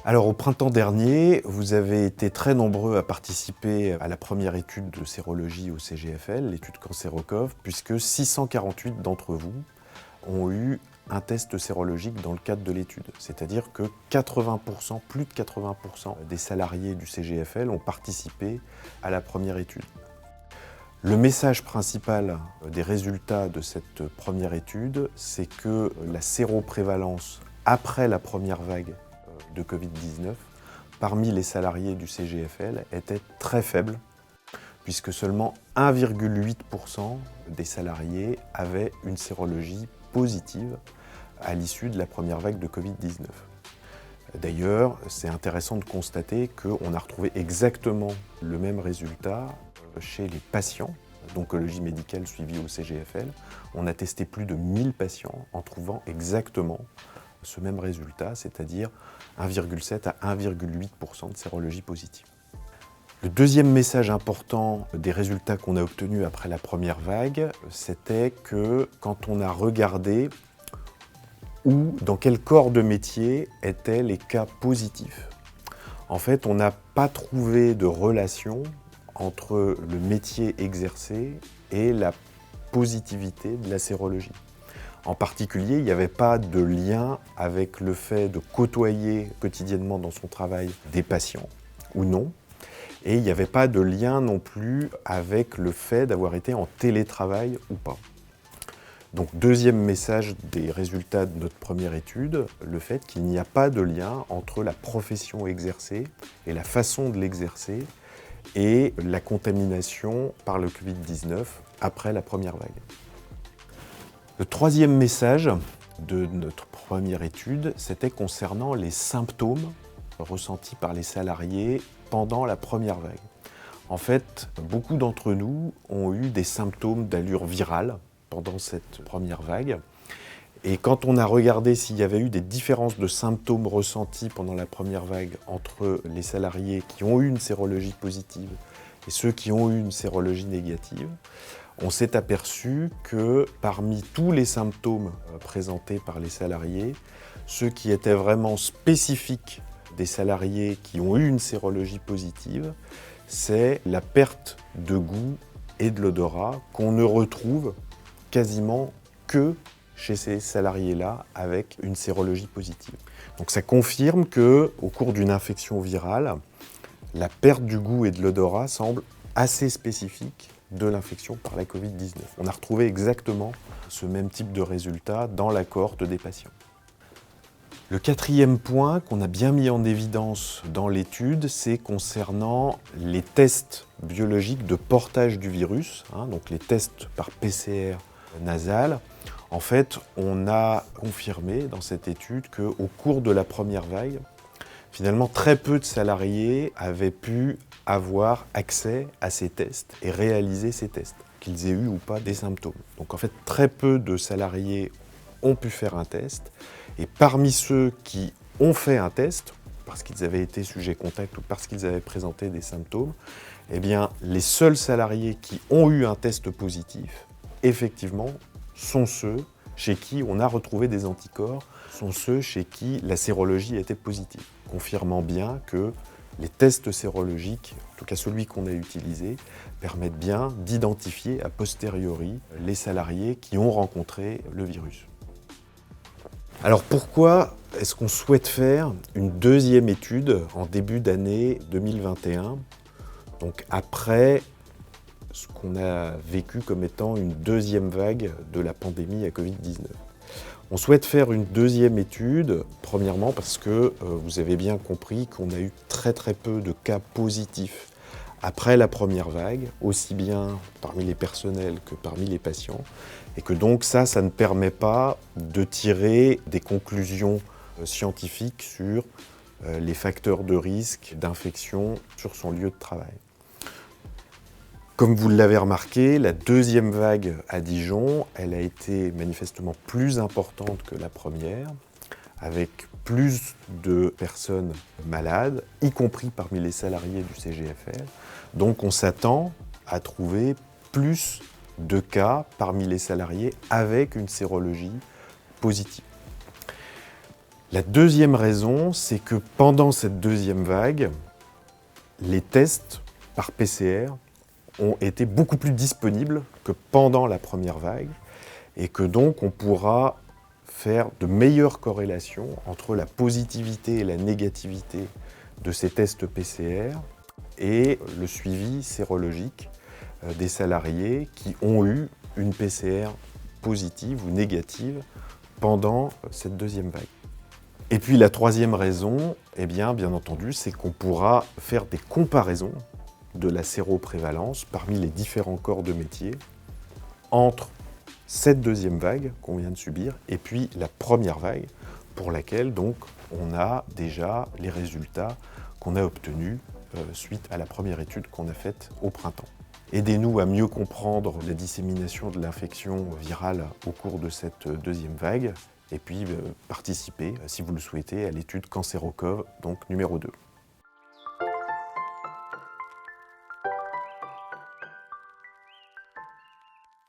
Alors au printemps dernier, vous avez été très nombreux à participer à la première étude de sérologie au CGFL, l'étude Cancérocov, puisque 648 d'entre vous ont eu un test sérologique dans le cadre de l'étude. C'est-à-dire que 80%, plus de 80% des salariés du CGFL ont participé à la première étude. Le message principal des résultats de cette première étude, c'est que la séroprévalence après la première vague de Covid-19 parmi les salariés du CGFL était très faible, puisque seulement 1,8% des salariés avaient une sérologie positive à l'issue de la première vague de Covid-19. D'ailleurs, c'est intéressant de constater qu'on a retrouvé exactement le même résultat chez les patients d'oncologie médicale suivis au CGFL. On a testé plus de 1000 patients en trouvant exactement ce même résultat, c'est-à-dire 1,7 à 1,8% de sérologie positive. Le deuxième message important des résultats qu'on a obtenus après la première vague, c'était que quand on a regardé où, dans quel corps de métier étaient les cas positifs, en fait, on n'a pas trouvé de relation entre le métier exercé et la positivité de la sérologie. En particulier, il n'y avait pas de lien avec le fait de côtoyer quotidiennement dans son travail des patients ou non. Et il n'y avait pas de lien non plus avec le fait d'avoir été en télétravail ou pas. Donc deuxième message des résultats de notre première étude, le fait qu'il n'y a pas de lien entre la profession exercée et la façon de l'exercer et la contamination par le Covid-19 après la première vague. Le troisième message de notre première étude, c'était concernant les symptômes ressentis par les salariés pendant la première vague. En fait, beaucoup d'entre nous ont eu des symptômes d'allure virale pendant cette première vague. Et quand on a regardé s'il y avait eu des différences de symptômes ressentis pendant la première vague entre les salariés qui ont eu une sérologie positive et ceux qui ont eu une sérologie négative, on s'est aperçu que parmi tous les symptômes présentés par les salariés, ceux qui étaient vraiment spécifiques des salariés qui ont eu une sérologie positive, c'est la perte de goût et de l'odorat qu'on ne retrouve quasiment que chez ces salariés-là avec une sérologie positive. Donc ça confirme qu'au cours d'une infection virale, la perte du goût et de l'odorat semble assez spécifique de l'infection par la Covid-19. On a retrouvé exactement ce même type de résultat dans la cohorte des patients. Le quatrième point qu'on a bien mis en évidence dans l'étude, c'est concernant les tests biologiques de portage du virus, donc les tests par PCR nasal. En fait, on a confirmé dans cette étude qu'au cours de la première vague, finalement, très peu de salariés avaient pu avoir accès à ces tests et réaliser ces tests, qu'ils aient eu ou pas des symptômes. Donc en fait, très peu de salariés ont pu faire un test. Et parmi ceux qui ont fait un test, parce qu'ils avaient été sujets contact ou parce qu'ils avaient présenté des symptômes, eh bien, les seuls salariés qui ont eu un test positif, effectivement, sont ceux chez qui on a retrouvé des anticorps, sont ceux chez qui la sérologie était positive, confirmant bien que les tests sérologiques, en tout cas celui qu'on a utilisé, permettent bien d'identifier a posteriori les salariés qui ont rencontré le virus. Alors pourquoi est-ce qu'on souhaite faire une deuxième étude en début d'année 2021, donc après ce qu'on a vécu comme étant une deuxième vague de la pandémie à Covid-19 ? On souhaite faire une deuxième étude, premièrement parce que vous avez bien compris qu'on a eu très peu de cas positifs après la première vague, aussi bien parmi les personnels que parmi les patients, et que donc ça ne permet pas de tirer des conclusions scientifiques sur les facteurs de risque d'infection sur son lieu de travail. Comme vous l'avez remarqué, la deuxième vague à Dijon, elle a été manifestement plus importante que la première, avec plus de personnes malades, y compris parmi les salariés du CGFL. Donc on s'attend à trouver plus de cas parmi les salariés avec une sérologie positive. La deuxième raison, c'est que pendant cette deuxième vague, les tests par PCR ont été beaucoup plus disponibles que pendant la première vague et que donc on pourra faire de meilleures corrélations entre la positivité et la négativité de ces tests PCR et le suivi sérologique des salariés qui ont eu une PCR positive ou négative pendant cette deuxième vague. Et puis la troisième raison, eh bien entendu, c'est qu'on pourra faire des comparaisons de la séroprévalence parmi les différents corps de métier entre cette deuxième vague qu'on vient de subir et puis la première vague pour laquelle donc on a déjà les résultats qu'on a obtenus suite à la première étude qu'on a faite au printemps. Aidez-nous à mieux comprendre la dissémination de l'infection virale au cours de cette deuxième vague et puis participez, si vous le souhaitez, à l'étude Cancérocov, donc numéro 2.